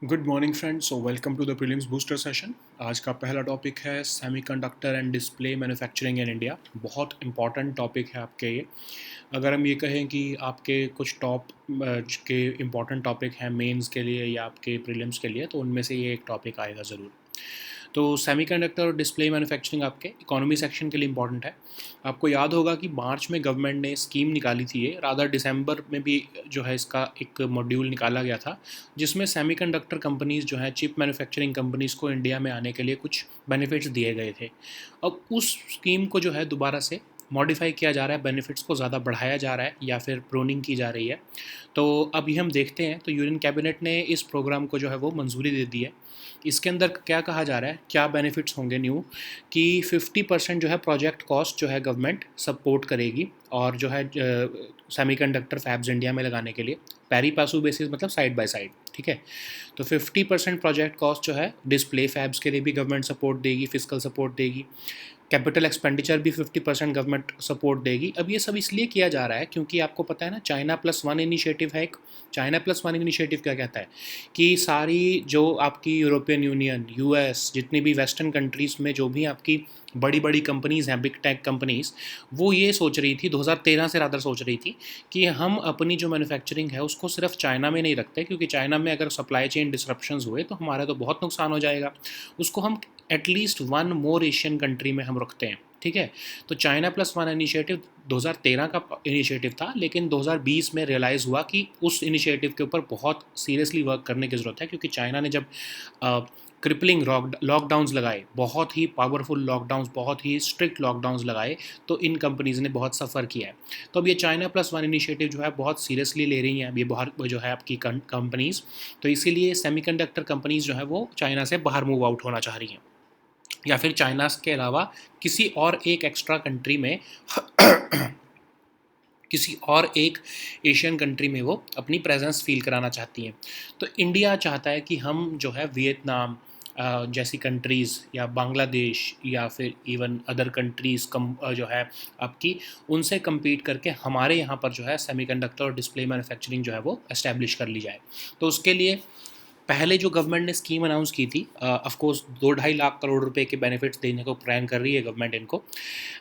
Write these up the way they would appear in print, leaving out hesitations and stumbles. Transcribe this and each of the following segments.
Good morning friends, so welcome to the prelims booster session. आज का पहला topic है semiconductor and display manufacturing in India. बहुत important topic है आपके ये। अगर हम ये कहें कि आपके कुछ टॉप के इम्पॉर्टेंट टॉपिक हैं मेंस के लिए या आपके प्रीलिम्स के लिए, तो उनमें से ये एक टॉपिक आएगा ज़रूर। तो सेमीकंडक्टर और डिस्प्ले मैन्युफैक्चरिंग आपके इकोनॉमी सेक्शन के लिए इंपॉर्टेंट है। आपको याद होगा कि मार्च में गवर्नमेंट ने स्कीम निकाली थी, ये रादर दिसंबर में भी जो है इसका एक मॉड्यूल निकाला गया था, जिसमें सेमीकंडक्टर कंपनीज़ जो है चिप मैन्युफैक्चरिंग कंपनीज़ को इंडिया में आने के लिए कुछ बेनिफिट्स दिए गए थे। अब उस स्कीम को जो है दोबारा से मॉडिफाई किया जा रहा है, बेनिफिट्स को ज़्यादा बढ़ाया जा रहा है या फिर प्रोनिंग की जा रही है। तो अब ये हम देखते हैं। तो यूनियन कैबिनेट ने इस प्रोग्राम को जो है वो मंजूरी दे दी है। इसके अंदर क्या कहा जा रहा है, क्या बेनिफिट्स होंगे न्यू, कि 50% जो है प्रोजेक्ट कॉस्ट जो है गवर्नमेंट सपोर्ट करेगी, और जो है सेमीकंडक्टर फैब्स इंडिया में लगाने के लिए पैरी पासू बेसिस, मतलब साइड बाय साइड, ठीक है। तो 50% प्रोजेक्ट कॉस्ट जो है डिस्प्ले फैब्स के लिए भी गवर्नमेंट सपोर्ट देगी, फिजिकल सपोर्ट देगी। कैपिटल एक्सपेंडिचर भी 50% गवर्नमेंट सपोर्ट देगी। अब ये सब इसलिए किया जा रहा है क्योंकि आपको पता है ना, चाइना+1 इनिशिएटिव है एक। चाइना+1 इनिशिएटिव क्या कहता है कि सारी जो आपकी यूरोपियन यूनियन, यूएस, जितनी भी वेस्टर्न कंट्रीज़ में जो भी आपकी बड़ी बड़ी कंपनीज़ हैं, बिग टेक कंपनीज़, वो ये सोच रही थी 2013 से रादर सोच रही थी कि हम अपनी जो मैन्युफैक्चरिंग है उसको सिर्फ चाइना में नहीं रखते, क्योंकि चाइना में अगर सप्लाई चेन डिसरप्शंस हुए तो हमारा तो बहुत नुकसान हो जाएगा। उसको हम at least one more Asian country में हम रखते हैं, ठीक है। तो चाइना+1 इनिशिएटिव 2013 का इनिशिएटिव था, लेकिन 2020 में रियलाइज़ हुआ कि उस इनिशिएटिव के ऊपर बहुत सीरियसली वर्क करने की ज़रूरत है, क्योंकि चाइना ने जब क्रिपलिंग लॉकडाउन्स लगाए, बहुत ही पावरफुल लॉकडाउन्स, बहुत ही स्ट्रिक्ट लॉकडाउन्स लगाए, तो इन कंपनीज़ ने बहुत सफ़र किया है। तो अब ये चाइना+1 इनिशिएटिव जो है बहुत सीरियसली ले रही हैं अब ये बाहर जो है आपकी कंपनीज़। तो इसीलिए सेमीकंडक्टर कंपनीज़ जो है वो चाइना से बाहर मूव आउट होना चाह रही हैं, या फिर चाइना के अलावा किसी और एक एक्स्ट्रा कंट्री में किसी और एक एशियन कंट्री में वो अपनी प्रेजेंस फील कराना चाहती हैं। तो इंडिया चाहता है कि हम जो है वियतनाम जैसी कंट्रीज़, या बांग्लादेश, या फिर इवन अदर कंट्रीज़ जो है आपकी, उनसे कम्पीट करके हमारे यहाँ पर जो है सेमीकंडक्टर और डिस्प्ले मैन्युफैक्चरिंग जो है वो एस्टैब्लिश कर ली जाए। तो उसके लिए पहले जो गवर्नमेंट ने स्कीम अनाउंस की थी, ऑफ कोर्स 2-2.5 लाख करोड़ रुपए के बेनिफिट्स देने को प्लान कर रही है गवर्नमेंट इनको,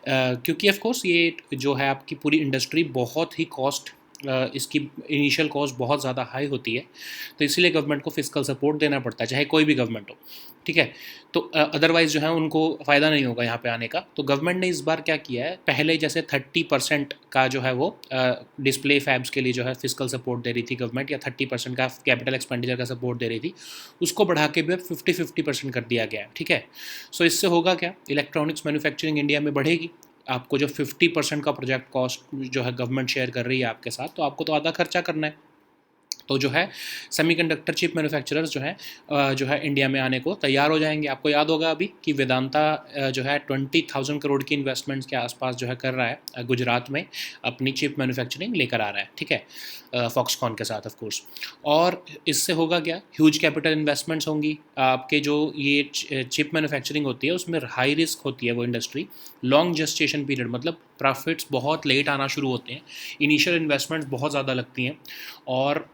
क्योंकि ऑफ कोर्स ये जो है आपकी पूरी इंडस्ट्री बहुत ही कॉस्ट, इसकी इनिशियल कॉस्ट बहुत ज़्यादा हाई होती है, तो इसीलिए गवर्नमेंट को फिजिकल सपोर्ट देना पड़ता है, चाहे कोई भी गवर्नमेंट हो, ठीक है। तो अदरवाइज़ जो है उनको फ़ायदा नहीं होगा यहाँ पे आने का। तो गवर्नमेंट ने इस बार क्या किया है, पहले जैसे 30% का जो है वो डिस्प्ले फैब्स के लिए जो है फिजिकल सपोर्ट दे रही थी गवर्नमेंट, या 30% का कैपिटल एक्सपेंडिचर का सपोर्ट दे रही थी, उसको बढ़ा के भी अब 50-50% कर दिया गया है, ठीक है। सो इससे होगा क्या, इलेक्ट्रॉनिक्स मैन्युफैक्चरिंग इंडिया में बढ़ेगी। आपको जो 50% का प्रोजेक्ट कॉस्ट जो है गवर्नमेंट शेयर कर रही है आपके साथ, तो आपको तो आधा खर्चा करना है। तो जो है सेमीकंडक्टर चिप मैन्युफैक्चरर्स जो है इंडिया में आने को तैयार हो जाएंगे। आपको याद होगा अभी कि वेदांता जो है 20,000 करोड़ की इन्वेस्टमेंट्स के आसपास जो है कर रहा है गुजरात में, अपनी चिप मैन्युफैक्चरिंग लेकर आ रहा है, ठीक है, फॉक्सकॉन के साथ ऑफ कोर्स। और इससे होगा क्या, ह्यूज कैपिटल इन्वेस्टमेंट्स होंगी आपके। जो ये चिप मैन्युफैक्चरिंग होती है उसमें हाई रिस्क होती है वो इंडस्ट्री, लॉन्ग जस्टेशन पीरियड, मतलब प्रॉफिट्स बहुत लेट आना शुरू होते हैं, इनिशियल इन्वेस्टमेंट्स बहुत ज़्यादा लगती हैं, और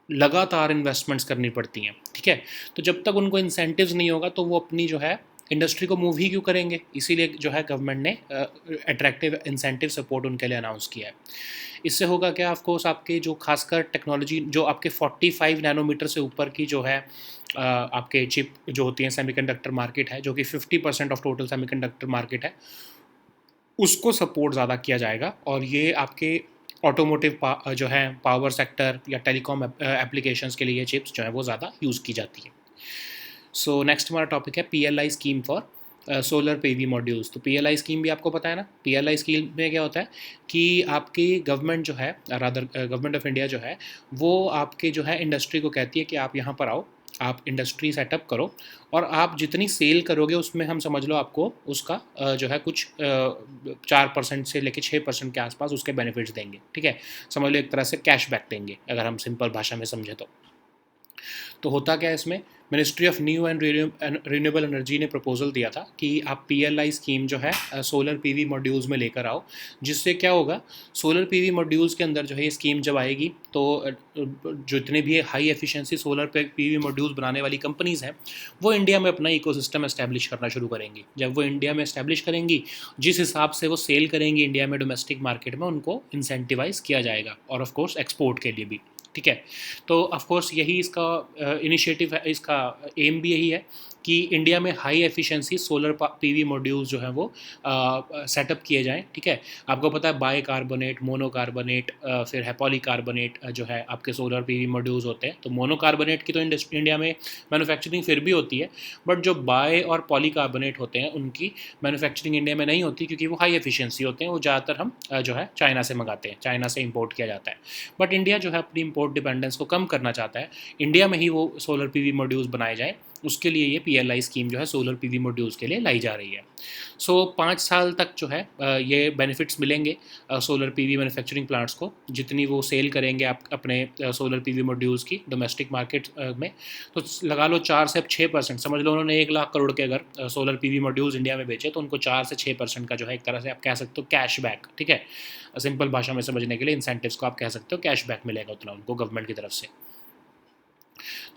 लगातार इन्वेस्टमेंट्स करनी पड़ती हैं, ठीक है। तो जब तक उनको इंसेंटिव्स नहीं होगा तो वो अपनी जो है इंडस्ट्री को मूव ही क्यों करेंगे, इसीलिए जो है गवर्नमेंट ने अट्रैक्टिव इंसेंटिव सपोर्ट उनके लिए अनाउंस किया है। इससे होगा क्या, ऑफ कोर्स आपके जो खासकर टेक्नोलॉजी जो आपके 45 नैनोमीटर से ऊपर की जो है आपके चिप जो होती हैं, सेमीकंडक्टर मार्केट है, जो कि 50% ऑफ टोटल सेमीकंडक्टर मार्केट है, उसको सपोर्ट ज़्यादा किया जाएगा। और ये आपके ऑटोमोटिव जो है पावर सेक्टर या टेलीकॉम एप्लीकेशंस के लिए ये चिप्स जो है वो ज़्यादा यूज़ की जाती है। सो नेक्स्ट हमारा टॉपिक है PLI scheme for solar PV modules. तो PLI स्कीम भी आपको पता है ना। PLI स्कीम में क्या होता है कि आपकी गवर्नमेंट जो है, रादर गवर्नमेंट ऑफ इंडिया जो है, वो आपके जो है इंडस्ट्री को कहती है कि आप यहाँ पर आओ, आप इंडस्ट्री सेटअप करो, और आप जितनी सेल करोगे उसमें हम समझ लो आपको उसका जो है कुछ 4% से लेकर 6% के आसपास उसके बेनिफिट्स देंगे, ठीक है। समझ लो एक तरह से कैशबैक देंगे, अगर हम सिंपल भाषा में समझे तो। तो होता क्या है इसमें, ministry of new and renewable energy ने प्रपोजल दिया था कि आप PLI स्कीम जो है सोलर PV मॉड्यूल्स में लेकर आओ, जिससे क्या होगा, सोलर PV मॉड्यूल्स के अंदर जो है ये स्कीम जब आएगी तो जितने भी high efficiency solar PV modules बनाने वाली कंपनीज़ हैं वो इंडिया में अपना इकोसिस्टम एस्टैब्लिश करना शुरू करेंगी। जब वो इंडिया में एस्टैब्लिश करेंगी, जिस हिसाब से वो सेल करेंगी इंडिया में डोमेस्टिक मार्केट में, उनको इंसेंटिवाइज किया जाएगा, और ऑफ कोर्स एक्सपोर्ट के लिए भी। ठीक है, तो ऑफ कोर्स यही इसका इनिशिएटिव है, इसका एम भी यही है कि इंडिया में high efficiency solar PV modules जो हैं वो सेटअप किए जाएं। ठीक है, आपको पता है बाइकार्बोनेट, मोनोकार्बोनेट, फिर है पॉलीकार्बोनेट जो है आपके सोलर PV मॉड्यूल्स होते हैं। तो मोनोकार्बोनेट की तो इंडिया में मैन्युफैक्चरिंग फिर भी होती है, बट जो बाय और पॉलीकार्बोनेट होते हैं उनकी मैन्युफैक्चरिंग इंडिया में नहीं होती, क्योंकि वो हाई एफिशिएंसी होते हैं। वो ज़्यादातर हम जो है चाइना से मंगाते हैं, चाइना से इंपोर्ट किया जाता है। बट इंडिया जो है अपनी इंपोर्ट डिपेंडेंस को कम करना चाहता है, इंडिया में ही वो सोलर PV मॉड्यूल्स बनाए जाएँ। उसके लिए ये PLI स्कीम जो है सोलर PV मॉड्यूल्स के लिए लाई जा रही है। सो 5 साल तक जो है ये बेनिफिट्स मिलेंगे सोलर PV मैन्युफैक्चरिंग प्लांट्स को, जितनी वो सेल करेंगे आप अपने सोलर PV मॉड्यूल्स की डोमेस्टिक मार्केट में। तो लगा लो 4 से 6%, समझ लो उन्होंने 1 लाख करोड़ के अगर सोलर PV मॉड्यूल्स इंडिया में बेचे, तो उनको 4 से 6% का जो है एक तरह से आप कह सकते हो कैशबैक। ठीक है, सिंपल भाषा में समझने के लिए इंसेंटिव्स को आप कह सकते हो कैशबैक मिलेगा उतना उनको गवर्नमेंट की तरफ से।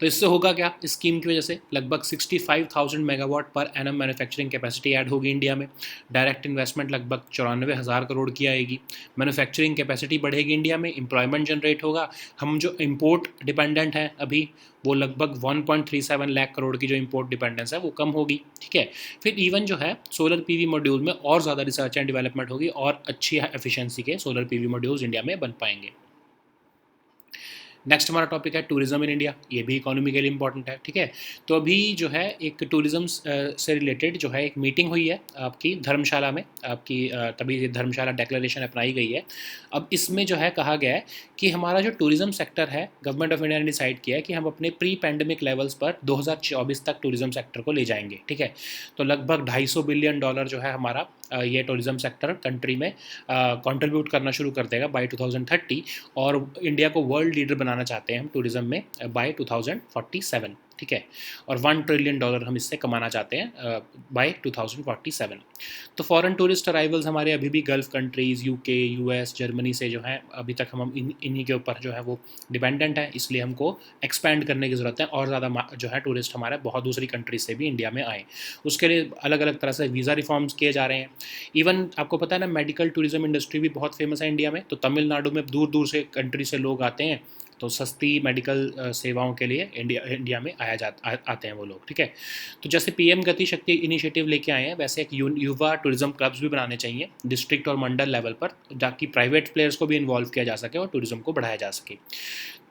तो इससे होगा क्या, इस स्कीम की वजह से लगभग 65,000 megawatt per annum manufacturing capacity add होगी इंडिया में। डायरेक्ट इन्वेस्टमेंट लगभग 94,000 करोड़ की आएगी। मैन्युफैक्चरिंग कैपेसिटी बढ़ेगी इंडिया में, एम्प्लॉयमेंट जनरेट होगा। हम जो इम्पोर्ट डिपेंडेंट हैं अभी, वो लगभग 1.37 लाख करोड़ की जो इम्पोर्ट डिपेंडेंस है वो कम होगी। ठीक है, फिर इवन जो है सोलर PV मॉड्यूल में और ज़्यादा रिसर्च एंड डेवलपमेंट होगी, और अच्छी एफिशिएंसी के सोलर PV मॉड्यूल्स इंडिया में बन पाएंगे। नेक्स्ट हमारा टॉपिक है टूरिज्म इन इंडिया। ये भी इकोनॉमी के लिए इंपॉर्टेंट है। ठीक है, तो अभी जो है एक टूरिज्म से रिलेटेड जो है एक मीटिंग हुई है आपकी धर्मशाला में, आपकी तभी ये धर्मशाला डिक्लेरेशन अपनाई गई है। अब इसमें जो है कहा गया है कि हमारा जो टूरिज्म सेक्टर है, गवर्नमेंट ऑफ इंडिया ने डिसाइड किया है कि हम अपने प्री पैंडमिक लेवल्स पर 2024 तक टूरिज्म सेक्टर को ले जाएंगे। ठीक है, तो लगभग $250 बिलियन जो है हमारा ये टूरिज्म सेक्टर कंट्री में कंट्रीब्यूट करना शुरू कर देगा बाय 2030, और इंडिया को वर्ल्ड लीडर बनाना चाहते हैं हम टूरिज्म में बाय 2047। ठीक है, और $1 ट्रिलियन हम इससे कमाना चाहते हैं बाय 2047। तो फॉरेन टूरिस्ट अराइवल्स हमारे अभी भी gulf countries, UK, US, Germany से जो है अभी तक हम इन्हीं के ऊपर जो है वो डिपेंडेंट है, इसलिए हमको एक्सपेंड करने की ज़रूरत है, और ज़्यादा जो है टूरिस्ट हमारे बहुत दूसरी कंट्रीज से भी इंडिया में आए। उसके लिए अलग अलग तरह से वीज़ा रिफॉर्म्स किए जा रहे हैं। इवन आपको पता है ना, मेडिकल टूरिज्म इंडस्ट्री भी बहुत फेमस है इंडिया में। तो तमिलनाडु में दूर दूर से कंट्री से लोग आते हैं, तो सस्ती मेडिकल सेवाओं के लिए इंडिया में आते हैं वो लोग। ठीक है, तो जैसे PM गति शक्ति इनिशिएटिव लेके आए हैं, वैसे एक युवा टूरिज्म क्लब्स भी बनाने चाहिए डिस्ट्रिक्ट और मंडल लेवल पर, ताकि प्राइवेट प्लेयर्स को भी इन्वॉल्व किया जा सके और टूरिज्म को बढ़ाया जा सके।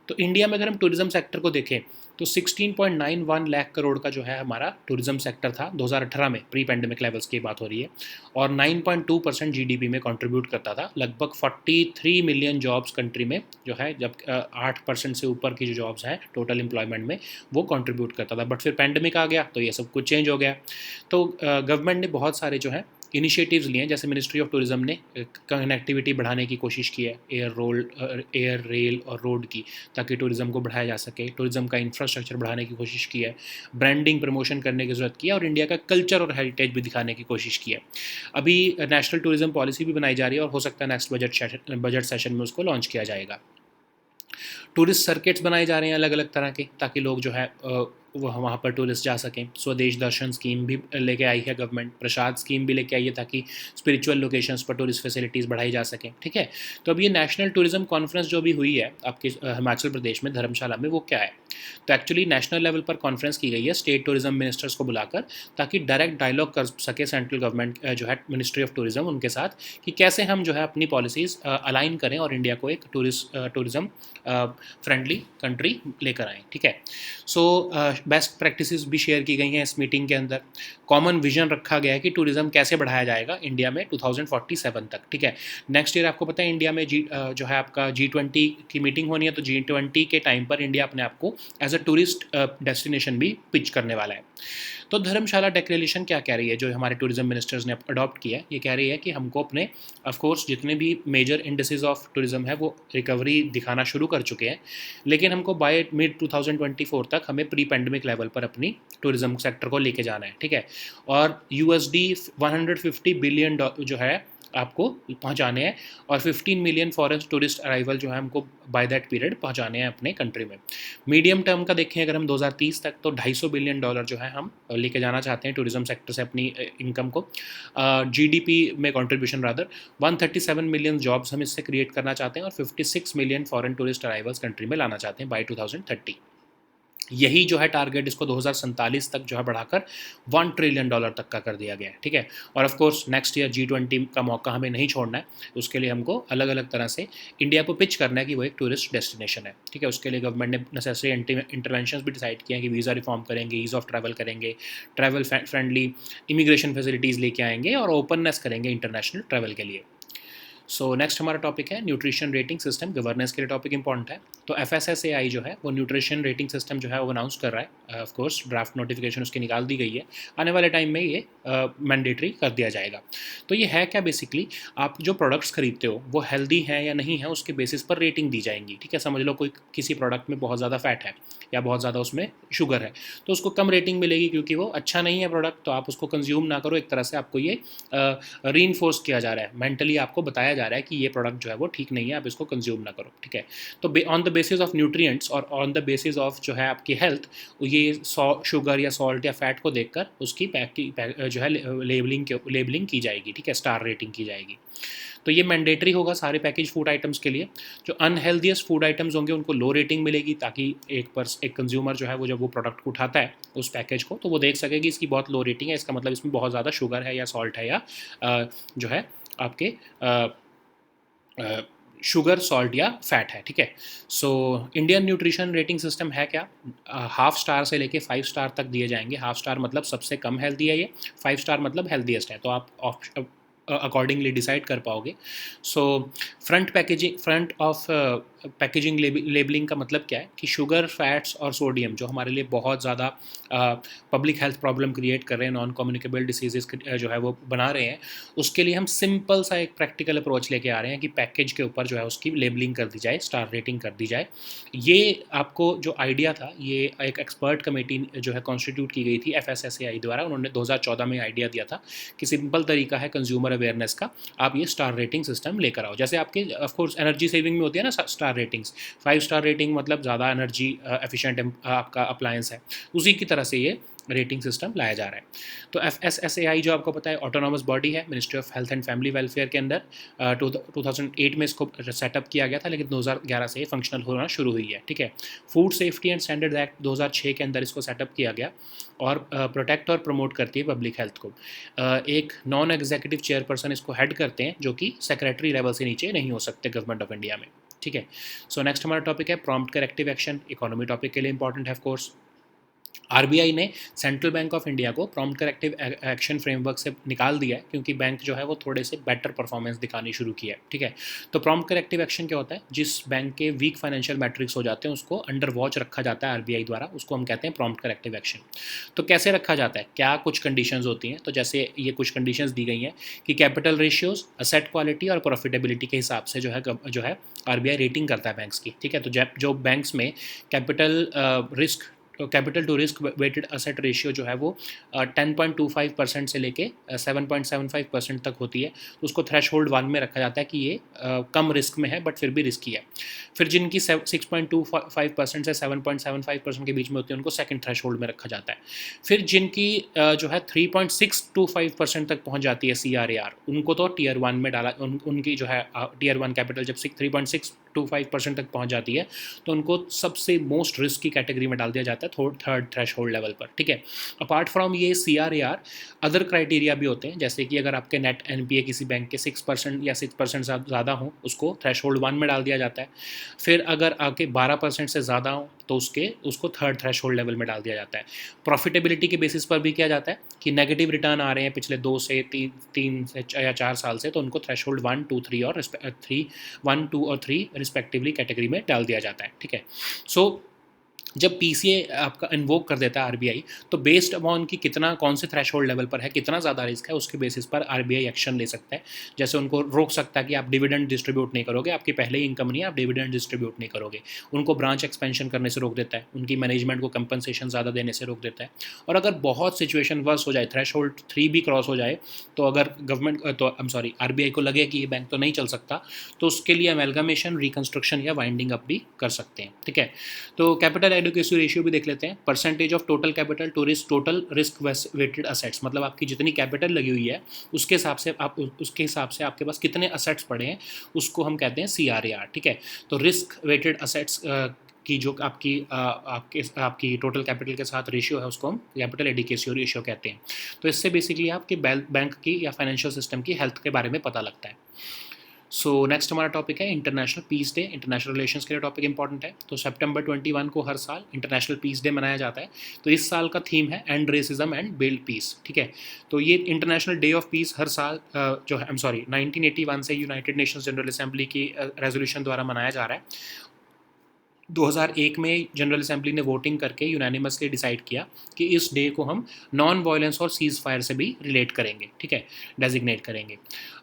तो इंडिया में अगर हम टूरिज्म सेक्टर को देखें तो 16.91 लाख करोड़ का जो है हमारा टूरिज्म सेक्टर था 2018 में, प्री पैंडेमिक लेवल्स की बात हो रही है, और 9.2% GDP में कंट्रीब्यूट करता था। लगभग 43 मिलियन जॉब्स कंट्री में जो है, जब 8% से ऊपर की जो जॉब्स हैं टोटल एम्प्लॉयमेंट में, वो कंट्रीब्यूट करता था। बट फिर पैंडेमिक आ गया तो ये सब कुछ चेंज हो गया। तो गवर्नमेंट ने बहुत सारे जो है इनिशिएटिव्स लिए हैं, जैसे मिनिस्ट्री ऑफ टूरिज्म ने कनेक्टिविटी बढ़ाने की कोशिश की है, एयर, रेल और रोड की, ताकि टूरिज्म को बढ़ाया जा सके। टूरिज्म का इंफ्रास्ट्रक्चर बढ़ाने की कोशिश की है, ब्रांडिंग प्रमोशन करने की ज़रूरत की है, और इंडिया का कल्चर और हेरिटेज भी दिखाने की कोशिश की है। अभी नेशनल टूरिज्म पॉलिसी भी बनाई जा रही है, और हो सकता है नेक्स्ट बजट सेशन में उसको लॉन्च किया जाएगा। टूरिस्ट सर्किट्स बनाए जा रहे हैं अलग अलग तरह के, ताकि लोग जो है वो वहाँ पर टूरिस्ट जा सकें। स्वदेश दर्शन स्कीम भी लेके आई है गवर्नमेंट, प्रसाद स्कीम भी लेके आई है, ताकि स्पिरिचुअल लोकेशंस पर टूरिस्ट फैसिलिटीज़ बढ़ाई जा सकें। ठीक है, तो अब ये नेशनल टूरिज्म कॉन्फ्रेंस जो भी हुई है आपके हिमाचल प्रदेश में धर्मशाला में, वो क्या है? तो एक्चुअली नेशनल लेवल पर कॉन्फ्रेंस की गई है स्टेट टूरिज्म मिनिस्टर्स को बुलाकर, ताकि डायरेक्ट डायलॉग कर सके सेंट्रल गवर्नमेंट जो है मिनिस्ट्री ऑफ टूरिज्म उनके साथ, कि कैसे हम जो है अपनी पॉलिसीज़ अलाइन करें और इंडिया को एक टूरिज्म फ्रेंडली कंट्री लेकर आएँ। ठीक है, सो बेस्ट प्रैक्टिसेस भी शेयर की गई हैं इस मीटिंग के अंदर। कॉमन विजन रखा गया है कि टूरिज्म कैसे बढ़ाया जाएगा इंडिया में 2047 तक। ठीक है, नेक्स्ट ईयर आपको पता है इंडिया में जो है आपका G20 की मीटिंग होनी है, तो G20 के टाइम पर इंडिया अपने आप को एज अ टूरिस्ट डेस्टिनेशन भी पिच करने वाला है। तो धर्मशाला डेक्लेरेशन क्या कह रही है, जो हमारे टूरिज्म मिनिस्टर्स ने अडॉप्ट किया है, ये कह रही है कि हमको अपने ऑफ कोर्स जितने भी मेजर इंडिसेस ऑफ टूरिज्म है वो रिकवरी दिखाना शुरू कर चुके हैं, लेकिन हमको बाय मिड 2024 तक हमें प्री पेंडेमिक लेवल पर अपनी टूरिज्म सेक्टर को लेके जाना है, ठीक है। और यूएसडी 150 बिलियन जो है आपको पहुंचाने हैं, और 15 मिलियन फॉरेन टूरिस्ट अराइवल जो है हमको बाय दैट पीरियड पहुंचाने हैं अपने कंट्री में। मीडियम टर्म का देखें अगर हम 2030 तक, तो $250 बिलियन जो है हम लेके जाना चाहते हैं टूरिज्म सेक्टर से अपनी इनकम को। जीडीपी में कंट्रीब्यूशन रादर 137 मिलियन जॉब्स हम इससे क्रिएट करना चाहते हैं, और 56 million foreign tourist arrivals country में लाना चाहते हैं बाय 2030। यही जो है टारगेट इसको 2047 तक जो है बढ़ाकर $1 ट्रिलियन तक का कर दिया गया है, ठीक है। और of course next year G20 का मौका हमें नहीं छोड़ना है, उसके लिए हमको अलग अलग तरह से इंडिया को पिच करना है कि वो एक टूरिस्ट डेस्टिनेशन है, ठीक है। उसके लिए गवर्नमेंट ने नेसेसरी इंटरवेंशन भी डिसाइड किए हैं कि वीज़ा रिफॉर्म करेंगे, ईज़ ऑफ ट्रैवल करेंगे, ट्रैवल फ्रेंडली इमिग्रेशन फैसिलिटीज़ लेके आएंगे, और ओपननेस करेंगे इंटरनेशनल ट्रैवल के लिए। सो नेक्स्ट हमारा टॉपिक है न्यूट्रिशन रेटिंग सिस्टम। गवर्नेंस के लिए टॉपिक इंपॉर्टेंट है। तो FSSAI जो है वो न्यूट्रिशन रेटिंग सिस्टम जो है वो अनाउंस कर रहा है। ऑफ कोर्स ड्राफ्ट नोटिफिकेशन उसकी निकाल दी गई है, आने वाले टाइम में ये मैंडेटरी कर दिया जाएगा। तो ये है क्या, बेसिकली आप जो प्रोडक्ट्स खरीदते हो वो हेल्दी हैं या नहीं है, उसके बेसिस पर रेटिंग दी जाएंगी, ठीक है। समझ लो कोई किसी प्रोडक्ट में बहुत ज़्यादा फैट है या बहुत ज़्यादा उसमें शुगर है, तो उसको कम रेटिंग मिलेगी क्योंकि वो अच्छा नहीं है प्रोडक्ट, तो आप उसको कंज्यूम ना करो। एक तरह से आपको ये रीइंफोर्स किया जा रहा है, मेंटली आपको बताया जा रहा है कि ये प्रोडक्ट जो है वो ठीक नहीं है, आप इसको कंज्यूम ना करो, ठीक है। तो on the basis of nutrients और ऑन द बेसिस ऑफ जो है आपकी हेल्थ, ये शुगर या सॉल्ट या फैट को देखकर उसकी जो है लेबलिंग की जाएगी, ठीक है, स्टार रेटिंग की जाएगी। तो ये मैंडेटरी होगा सारे पैकेज फूड आइटम्स के लिए। जो अनहेल्दीएस्ट फूड आइटम्स होंगे उनको लो रेटिंग मिलेगी, ताकि एक कंज्यूमर जो है वो जब वो प्रोडक्ट को उठाता है उस पैकेज को, तो वो देख सके कि इसकी बहुत लो रेटिंग है, इसका मतलब इसमें बहुत ज़्यादा शुगर है या सॉल्ट है या जो है आपके शुगर, सॉल्ट या फैट है, ठीक है। So Indian nutrition rating system है क्या, हाफ स्टार से लेके 5 स्टार तक दिए जाएंगे। हाफ स्टार मतलब सबसे कम हेल्दी है ये, 5 स्टार मतलब हेल्दीएस्ट है, तो आप अकॉर्डिंगली डिसाइड कर पाओगे। So front of packaging labelling का मतलब क्या है कि शुगर, फैट्स और सोडियम जो हमारे लिए बहुत ज़्यादा पब्लिक हेल्थ प्रॉब्लम क्रिएट कर रहे हैं, नॉन कम्युनिकेबल डिसीजेस जो है वो बना रहे हैं, उसके लिए हम सिंपल सा एक प्रैक्टिकल अप्रोच लेके आ रहे हैं कि पैकेज के ऊपर जो है उसकी लेबलिंग कर दी जाए, स्टार रेटिंग कर दी जाए। ये आपको जो आइडिया था, ये एक एक्सपर्ट कमेटी जो है कॉन्स्टिट्यूट की गई थी FSSAI द्वारा, उन्होंने 2014 में आइडिया दिया था कि सिंपल तरीका है कंज्यूमर अवेयरनेस का, आप ये स्टार रेटिंग सिस्टम लेकर आओ। जैसे आपके ऑफकोर्स एनर्जी सेविंग में होती है ना स्टार रेटिंग्स, 5 स्टार रेटिंग मतलब ज़्यादा एनर्जी एफिशिएंट आपका अप्लायंस है, उसी की तरह से ये रेटिंग सिस्टम लाया जा रहा है। तो FSSAI जो आपको पता है ऑटोनॉमस बॉडी है, ministry of health and family welfare के अंदर 2008 में इसको सेटअप किया गया था, लेकिन 2011 से ये फंक्शनल होना शुरू हुई है, ठीक है। Food safety and standard act 2006 के अंदर इसको सेटअप किया गया, और प्रोटेक्ट और प्रमोट करती है पब्लिक हेल्थ को। एक नॉन एग्जीक्यूटिव चेयरपर्सन इसको हेड करते हैं, जो कि सेक्रेटरी लेवल से नीचे नहीं हो सकते गवर्नमेंट ऑफ इंडिया में, ठीक है। सो नेक्स्ट हमारा टॉपिक है prompt corrective action. Economy topic के लिए इंपॉर्टेंट है ऑफ कोर्स। आरबीआई ने सेंट्रल बैंक ऑफ इंडिया को प्रॉम्प्ट करेक्टिव एक्शन फ्रेमवर्क से निकाल दिया है, क्योंकि बैंक जो है वो थोड़े से बेटर परफॉर्मेंस दिखानी शुरू की है, ठीक है। तो प्रॉम्प्ट करेक्टिव एक्शन क्या होता है, जिस बैंक के वीक फाइनेंशियल मैट्रिक्स हो जाते हैं उसको अंडर वॉच रखा जाता है आरबीआई द्वारा, उसको हम कहते हैं प्रॉम्प्ट करेक्टिव एक्शन। तो कैसे रखा जाता है, क्या कुछ कंडीशंस होती हैं, तो जैसे ये कुछ कंडीशंस दी गई हैं कि कैपिटल रेशियोज, असेट क्वालिटी और प्रॉफिटेबिलिटी के हिसाब से जो है आरबीआई रेटिंग करता है बैंक्स की, ठीक है। तो जो बैंक्स में capital to risk weighted asset ratio जो है वो 10.25% से लेके 7.75% तक होती है, तो उसको थ्रेशहोल्ड 1 में रखा जाता है कि ये कम रिस्क में है बट फिर भी रिस्की है। फिर जिनकी 6.25% से 7.75% के बीच में होती है उनको सेकंड थ्रेशहोल्ड में रखा जाता है। फिर जिनकी जो है 3.625% तक पहुंच जाती है CRAR, उनको तो टीयर 1 में डाला, उनकी जो है टीयर 1 कैपिटल जब 3.625% तक पहुंच जाती है तो उनको सबसे मोस्ट रिस्क की कैटेगरी में डाल दिया जाता है, थर्ड थ्रेशहोल्ड लेवल पर, ठीक है। अपार्ट फ्रॉम ये CRAR अदर क्राइटेरिया भी होते हैं, जैसे कि अगर आपके नेट NPA किसी बैंक के 6% या 6% से ज़्यादा हो उसको थ्रेशहोल्ड 1 में डाल दिया जाता है। फिर अगर आपके 12% से ज़्यादा हो तो उसको थर्ड थ्रेशहोल्ड लेवल में डाल दिया जाता है। प्रॉफिटेबिलिटी के बेसिस पर भी किया जाता है कि नेगेटिव रिटर्न आ रहे हैं पिछले 2 से 3 से या 4 साल से, तो उनको थ्रेशहोल्ड 1, 2, 3 और 1, 2 और 3 रिस्पेक्टिवली कैटेगरी में डाल दिया जाता है, ठीक है। सो जब पीसीए आपका इन्वोक कर देता है आरबीआई, तो बेस्ड अपॉन कि कितना कौन से थ्रेशोल्ड लेवल पर है, कितना ज़्यादा रिस्क है, उसके बेसिस पर आरबीआई एक्शन ले सकता है। जैसे उनको रोक सकता है कि आप डिविडेंड डिस्ट्रीब्यूट नहीं करोगे, आपकी पहले ही इनकम नहीं है, आप डिविडेंड डिस्ट्रीब्यूट नहीं करोगे। उनको ब्रांच एक्सपेंशन करने से रोक देता है, उनकी मैनेजमेंट को कंपनसेशन ज़्यादा देने से रोक देता है। और अगर बहुत सिचुएशन वर्स हो जाए, थ्रेशोल्ड 3 भी क्रॉस हो जाए, तो अगर गवर्नमेंट तो आई एम सॉरी आरबीआई को लगे कि ये बैंक तो नहीं चल सकता, तो उसके लिए अमेलगमेशन, रिकंस्ट्रक्शन या वाइंडिंग अप भी कर सकते हैं। ठीक है, तो कैपिटल एडुकेसी रेशियो भी देख लेते हैं। Percentage of total capital to risk total risk weighted assets, मतलब आपकी जितनी कैपिटल लगी हुई है उसके हिसाब से आपके पास कितने असेट्स पड़े हैं, उसको हम कहते हैं CRAR। ठीक है, तो रिस्क वेटेड असेट्स की जो आपकी टोटल कैपिटल के साथ रेशियो है, उसको हम कैपिटल एडिकेसी रेशियो कहते हैं। तो इससे बेसिकली आपके बैंक की या फाइनेंशियल सिस्टम की हेल्थ के बारे में पता लगता है। सो नेक्स्ट हमारा टॉपिक है international peace day. International relations के लिए टॉपिक इंपॉर्टेंट है। तो सितंबर 21 को हर साल इंटरनेशनल पीस डे मनाया जाता है। तो इस साल का थीम है end racism and build peace. ठीक है, तो ये इंटरनेशनल डे ऑफ पीस हर साल जो है 1981 से यूनाइटेड नेशंस जनरल असेंबली की रेजोल्यूशन द्वारा मनाया जा रहा है। 2001 में जनरल असेंबली ने वोटिंग करके यूनानिमसली डिसाइड किया कि इस डे को हम नॉन वायलेंस और सीज फायर से भी रिलेट करेंगे। ठीक है, डेजिग्नेट करेंगे।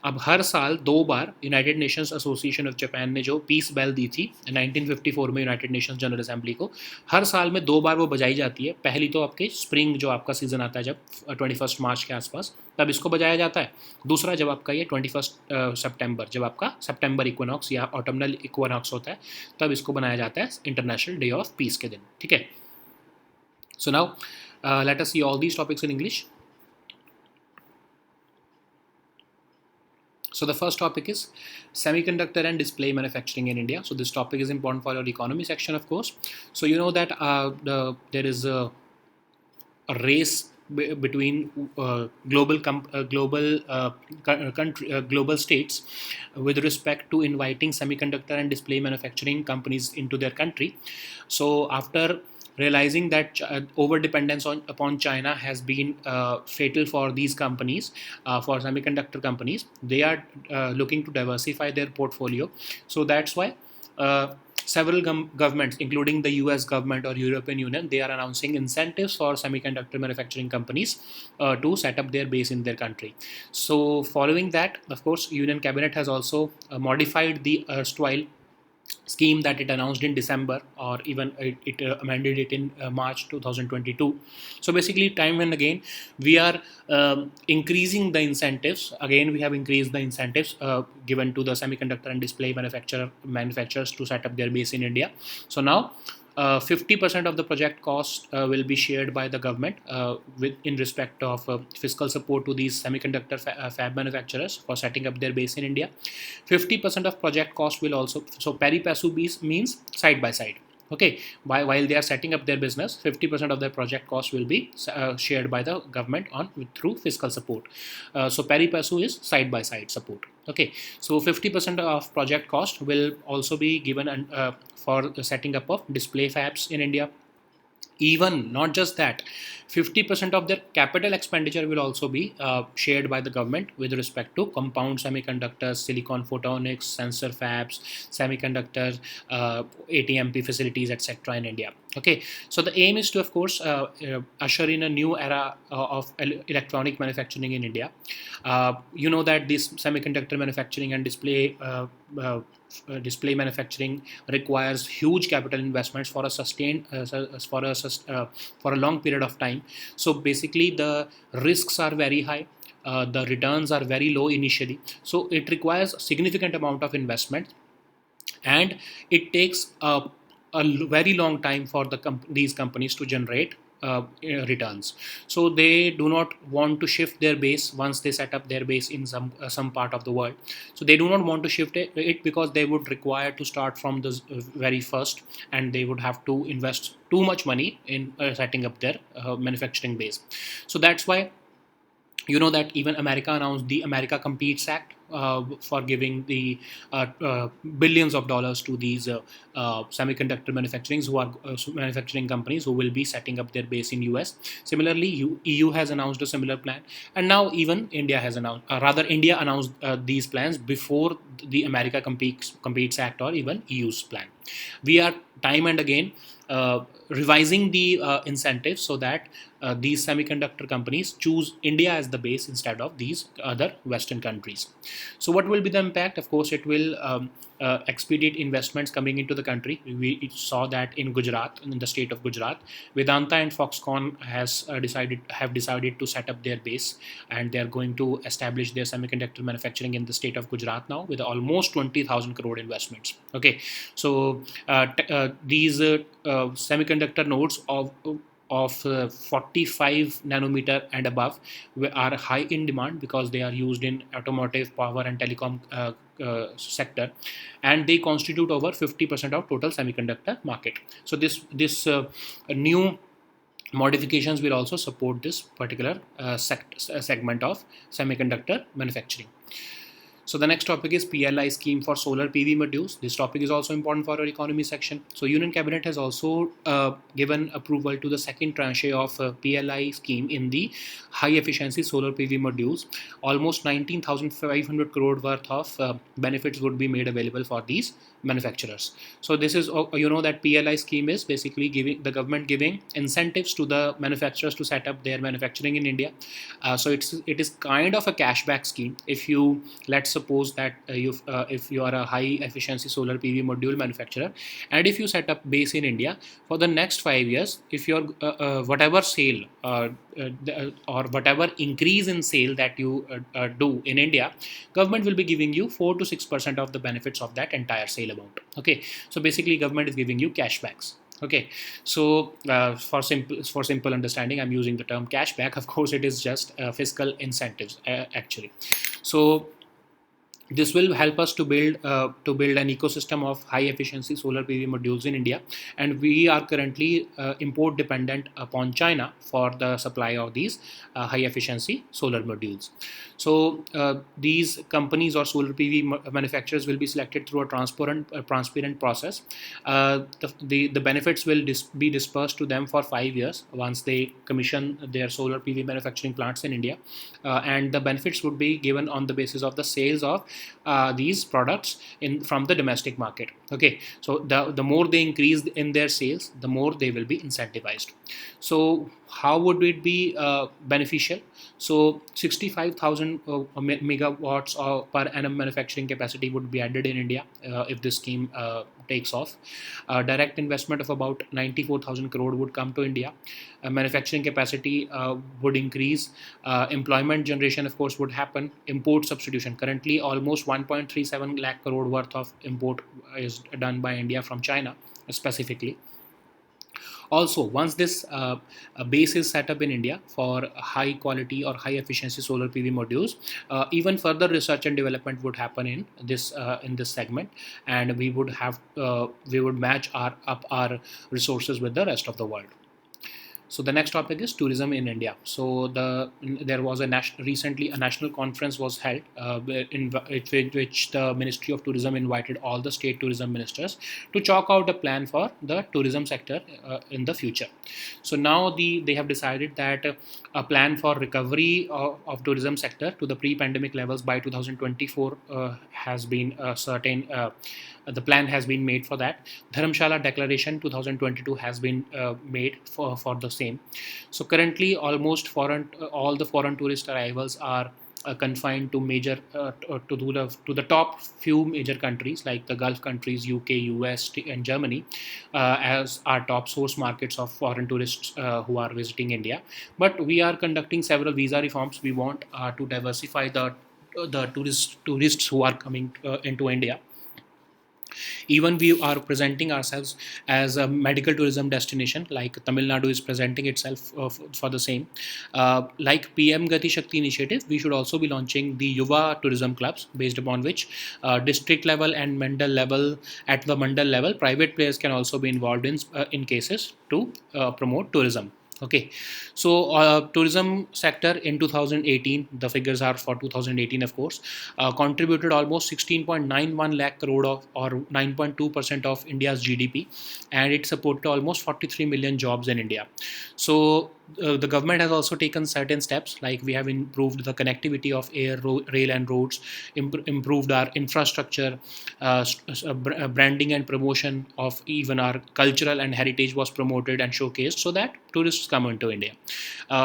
अब हर साल 2 बार United Nations Association of Japan ने जो पीस बेल दी थी 1954 में यूनाइटेड नेशंस जनरल असेंबली को, हर साल में 2 बार वो बजाई जाती है। पहली तो आपके स्प्रिंग जो आपका सीज़न आता है जब 21 मार्च के आसपास, तब इसको बजाया जाता है। दूसरा जब आपका ये 21 सितंबर, जब आपका सितंबर इक्विनॉक्स या ऑटमनल इक्विनॉक्स होता है, तब इसको बनाया जाता है इंटरनेशनल डे ऑफ पीस के दिन। ठीक है, so now let us see all these topics in English. So the first topic is semiconductor and display manufacturing in India. So this topic is important for your economy section, of course. So you know that there is a race between global states with respect to inviting semiconductor and display manufacturing companies into their country. So after realizing that over dependence upon China has been fatal for these companies, for semiconductor companies, they are looking to diversify their portfolio. So that's why several governments, including the US government or European Union, they are announcing incentives for semiconductor manufacturing companies to set up their base in their country. So following that, of course, Union Cabinet has also modified the erstwhile scheme that it announced in December, or even it amended it in March 2022. So basically, time and again, we are increasing the incentives. Again, we have increased the incentives given to the semiconductor and display manufacturers to set up their base in India. So now 50% of the project cost will be shared by the government in respect of fiscal support to these semiconductor fab manufacturers for setting up their base in India. 50% of project cost will also, so pari passu means side by side. Okay, while they are setting up their business, 50% of their project cost will be shared by the government through fiscal support. So pari passu is side by side support. Okay, so 50% of project cost will also be given for the setting up of display fabs in India. Even not just that, 50% of their capital expenditure will also be shared by the government with respect to compound semiconductors, silicon photonics, sensor fabs, semiconductor ATMP facilities, etc. in India. Okay, so the aim is to, of course, usher in a new era of electronic manufacturing in India. You know that this semiconductor manufacturing and display manufacturing requires huge capital investments for a sustained for a long period of time. So basically the risks are very high, the returns are very low initially, so it requires a significant amount of investment, and it takes a very long time for these companies to generate returns. So they do not want to shift their base once they set up their base in some part of the world. So they do not want to shift it because they would require to start from the very first, and they would have to invest too much money in setting up their manufacturing base. So that's why you know that even America announced the America Competes Act for giving the billions of dollars to these semiconductor manufacturing companies who will be setting up their base in US. Similarly, EU has announced a similar plan, and now even India has announced, India announced these plans before the America Competes Act or even EU's plan. We are time and again revising the incentives so that these semiconductor companies choose India as the base instead of these other Western countries. So, what will be the impact? Of course, it will expedite investments coming into the country. We saw that in Gujarat, in the state of Gujarat, Vedanta and Foxconn have decided to set up their base, and they are going to establish their semiconductor manufacturing in the state of Gujarat now with almost 20,000 crore investments. Okay, so these semiconductor nodes of 45 nanometer and above are high in demand because they are used in automotive, power, and telecom sector, and they constitute over 50% of total semiconductor market. So this new modifications will also support this particular segment of semiconductor manufacturing. So the next topic is PLI scheme for solar PV modules. This topic is also important for our economy section. So Union Cabinet has also given approval to the second tranche of PLI scheme in the high efficiency solar PV modules. Almost 19,500 crore worth of benefits would be made available for these manufacturers. So this is, that PLI scheme is basically giving the government giving incentives to the manufacturers to set up their manufacturing in India. So it is kind of a cashback scheme. If you, let's suppose that if you are a high efficiency solar PV module manufacturer, and if you set up base in India for the next 5 years, if your whatever sale or whatever increase in sale that you do in India, government will be giving you 4 to 6% of the benefits of that entire sale amount. Okay, so basically government is giving you cashbacks. Okay, so for simple understanding, I'm using the term cashback. Of course, it is just fiscal incentives actually. So this will help us to build an ecosystem of high efficiency solar PV modules in India, and we are currently import dependent upon China for the supply of these high efficiency solar modules. So these companies or solar PV manufacturers will be selected through a transparent process. The benefits will be dispersed to them for 5 years once they commission their solar PV manufacturing plants in India, and the benefits would be given on the basis of the sales of these products from the domestic market. Okay, so the more they increase in their sales, the more they will be incentivized. So how would it be beneficial? So 65,000 megawatts per annum manufacturing capacity would be added in India if this scheme takes off. Direct investment of about 94,000 crore would come to India. Manufacturing capacity would increase. Employment generation, of course, would happen. Import substitution. Currently, almost 1.37 lakh crore worth of import is done by India from China specifically. Also, once this base is set up in India for high quality or high efficiency solar PV modules, even further research and development would happen in this segment, and we would match our resources with the rest of the world. So the next topic is tourism in India. So there was recently a national conference was held in which the Ministry of Tourism invited all the state tourism ministers to chalk out a plan for the tourism sector in the future. So now they have decided that a plan for recovery of tourism sector to the pre-pandemic levels by 2024 has been certain. The plan has been made for that. Dharamshala Declaration 2022 has been made for the same. So currently, almost all the foreign tourist arrivals are confined to the top few major countries like the Gulf countries, UK, US, and Germany, as our top source markets of foreign tourists who are visiting India. But we are conducting several visa reforms. We want to diversify the tourists who are coming into India. Even we are presenting ourselves as a medical tourism destination, like Tamil Nadu is presenting itself for the same. Like PM Gati Shakti initiative, we should also be launching the Yuva tourism clubs, based upon which district level and at the mandal level, private players can also be involved in cases to promote tourism. Okay, so tourism sector in 2018, the figures are for 2018, of course, contributed almost 16.91 lakh crore or 9.2% of India's GDP, and it supported almost 43 million jobs in India. So the government has also taken certain steps, like we have improved the connectivity of air, rail, and roads, improved our infrastructure, branding and promotion of even our cultural and heritage was promoted and showcased so that tourists come into India.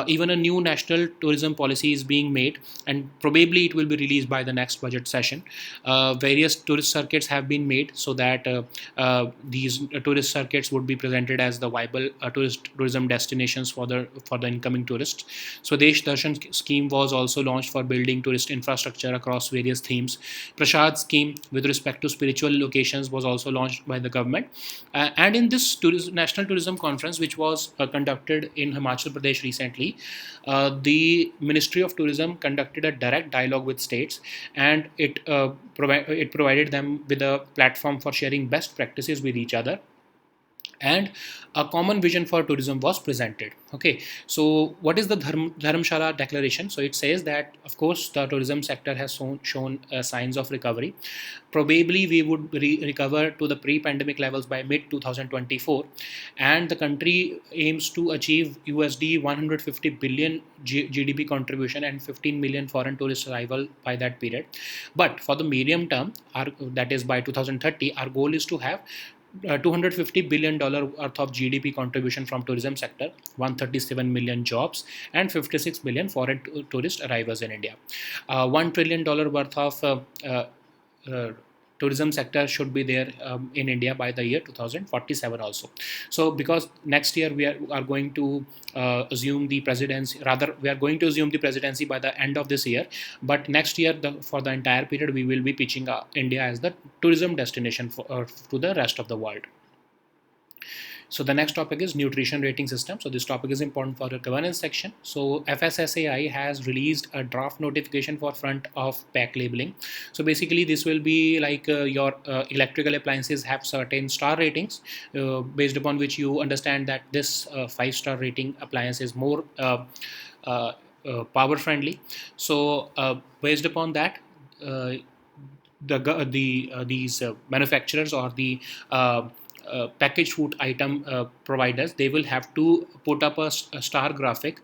Even a new national tourism policy is being made, and probably it will be released by the next budget session. Various tourist circuits have been made so that these tourist circuits would be presented as the viable tourism destinations for the incoming tourists. Swadesh Darshan scheme was also launched for building tourist infrastructure across various themes. Prashad scheme with respect to spiritual locations was also launched by the government. And in this National Tourism Conference, which was conducted in Himachal Pradesh recently, the Ministry of Tourism conducted a direct dialogue with states, and it provided them with a platform for sharing best practices with each other, and a common vision for tourism was presented. Okay, so what is the Dharamshala Declaration? So it says that, of course, the tourism sector has shown signs of recovery. Probably we would recover to the pre-pandemic levels by mid 2024, and the country aims to achieve USD 150 billion GDP contribution and 15 million foreign tourist arrival by that period. But for the medium term, that is by 2030, our goal is to have $250 billion worth of GDP contribution from tourism sector, 137 million jobs, and 56 million foreign tourist arrivals in India. $1 trillion worth of uh, tourism sector should be there in India by the year 2047 also. So because next year we are going to assume the presidency, rather we are going to assume the presidency by the end of this year, but next year for the entire period we will be pitching India as the tourism destination to the rest of the world. So the next topic is nutrition rating system. So this topic is important for the governance section. So FSSAI has released a draft notification for front of pack labeling. So basically this will be like your electrical appliances have certain star ratings based upon which you understand that this 5-star rating appliance is more power friendly. So based upon that, these manufacturers or the packaged food item providers, they will have to put up a star graphic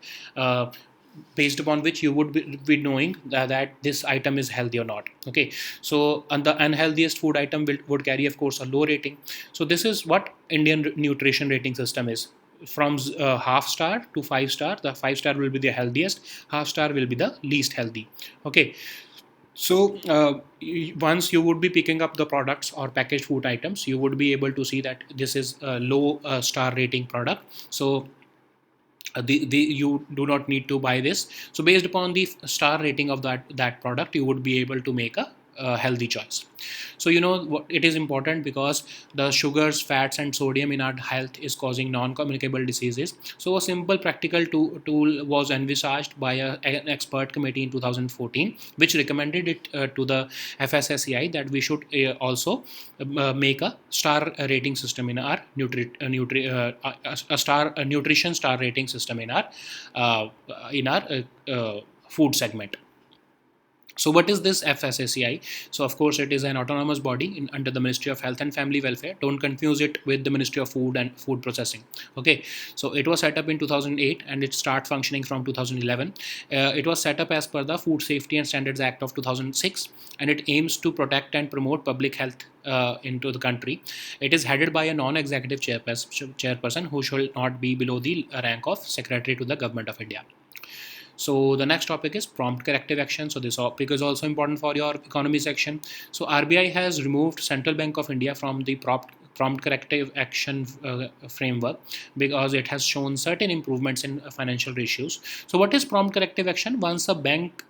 based upon which you would be knowing that this item is healthy or not. Okay, so and the unhealthiest food item would carry, of course, a low rating. So this is what Indian nutrition rating system is. From half star to 5-star, the 5-star will be the healthiest, half star will be the least healthy. Okay, so once you would be picking up the products or packaged food items, you would be able to see that this is a low star rating product. So you do not need to buy this. So based upon the star rating of that product, you would be able to make a healthy choice. So it is important because the sugars, fats, and sodium in our health is causing non-communicable diseases. So a simple practical tool was envisaged by an expert committee in 2014, which recommended it to the FSSAI that we should also make a star rating system in our nutrition star rating system in our food segment. So what is this FSSAI? So of course it is an autonomous body under the Ministry of Health and Family Welfare. Don't confuse it with the Ministry of Food and Food Processing. Okay, so it was set up in 2008 and it started functioning from 2011. It was set up as per the Food Safety and Standards Act of 2006, and it aims to protect and promote public health into the country. It is headed by a non-executive chairperson who shall not be below the rank of Secretary to the Government of India. So the next topic is prompt corrective action. So this topic is also important for your economy section. So RBI has removed Central Bank of India from the prompt corrective action framework because it has shown certain improvements in financial ratios. So what is prompt corrective action? Once a bank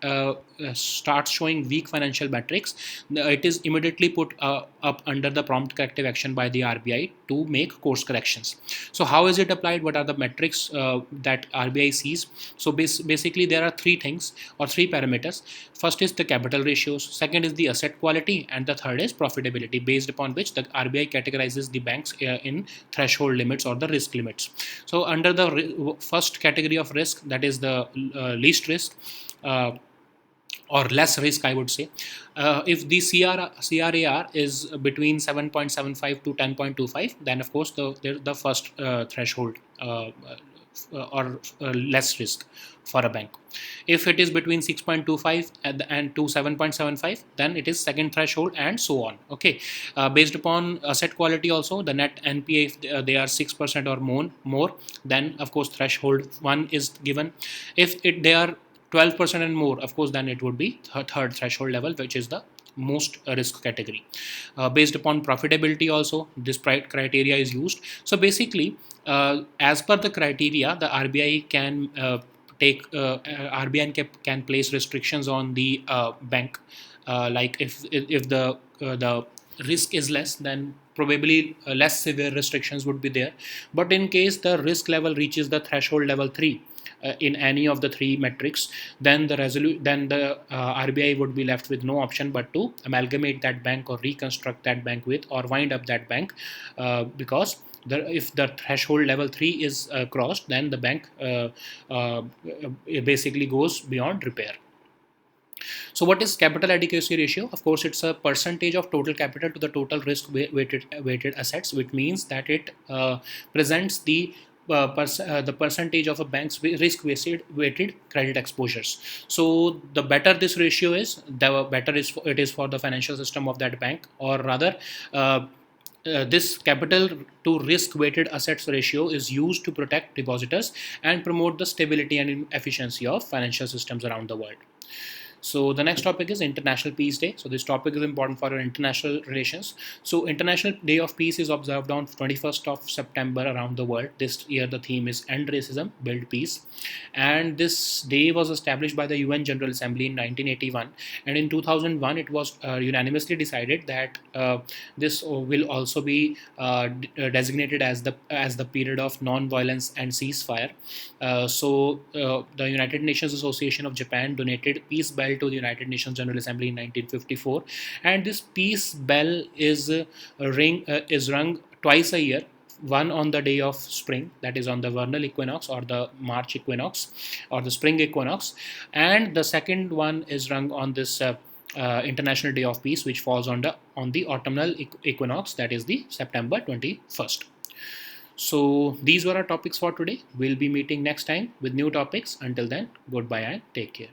starts showing weak financial metrics, it is immediately put up under the prompt corrective action by the RBI to make course corrections. So how is it applied? What are the metrics that RBI sees? So basically there are three things or three parameters. First is the capital ratios, second is the asset quality, and the third is profitability, based upon which the RBI categorizes the banks in threshold limits or the risk limits. So under the first category of risk, that is the least risk, or less risk, I would say. If the CRAR is between 7.75 to 10.25, then of course the first threshold less risk for a bank. If it is between 6.25 and to 7.75, then it is second threshold, and so on. Okay, based upon asset quality also, the net NPA, if they are 6% or more, then of course threshold 1 is given. If they are 12% and more, of course, then it would be third threshold level, which is the most risk category. Based upon profitability also, this criteria is used. So basically, as per the criteria, the RBI can RBI can place restrictions on the bank. Like if the risk is less, then probably less severe restrictions would be there. But in case the risk level reaches the threshold level 3 in any of the three metrics, then the RBI would be left with no option but to amalgamate that bank or reconstruct that bank with, or wind up that bank, because if the threshold level 3 is crossed, then the bank it basically goes beyond repair. So what is capital adequacy ratio? Of course, it's a percentage of total capital to the total risk weighted assets, which means that it presents the percentage of a bank's risk weighted credit exposures. So the better this ratio is, the better it is for the financial system of that bank, or rather, this capital to risk weighted assets ratio is used to protect depositors and promote the stability and efficiency of financial systems around the world. So the next topic is International Peace Day. So this topic is important for our international relations. So International Day of Peace is observed on 21st of September around the world. This year the theme is End Racism, Build Peace. And this day was established by the UN General Assembly in 1981. And in 2001 it was unanimously decided that this will also be designated as the period of non-violence and ceasefire. The United Nations Association of Japan donated Peace Bell to the United Nations General Assembly in 1954, and this peace bell is rung twice a year. One on the day of spring, that is on the vernal equinox or the March equinox or the spring equinox, and the second one is rung on this International Day of Peace, which falls on the autumnal equinox, that is the September 21st. So these were our topics for today. We'll be meeting next time with new topics. Until then, goodbye and take care.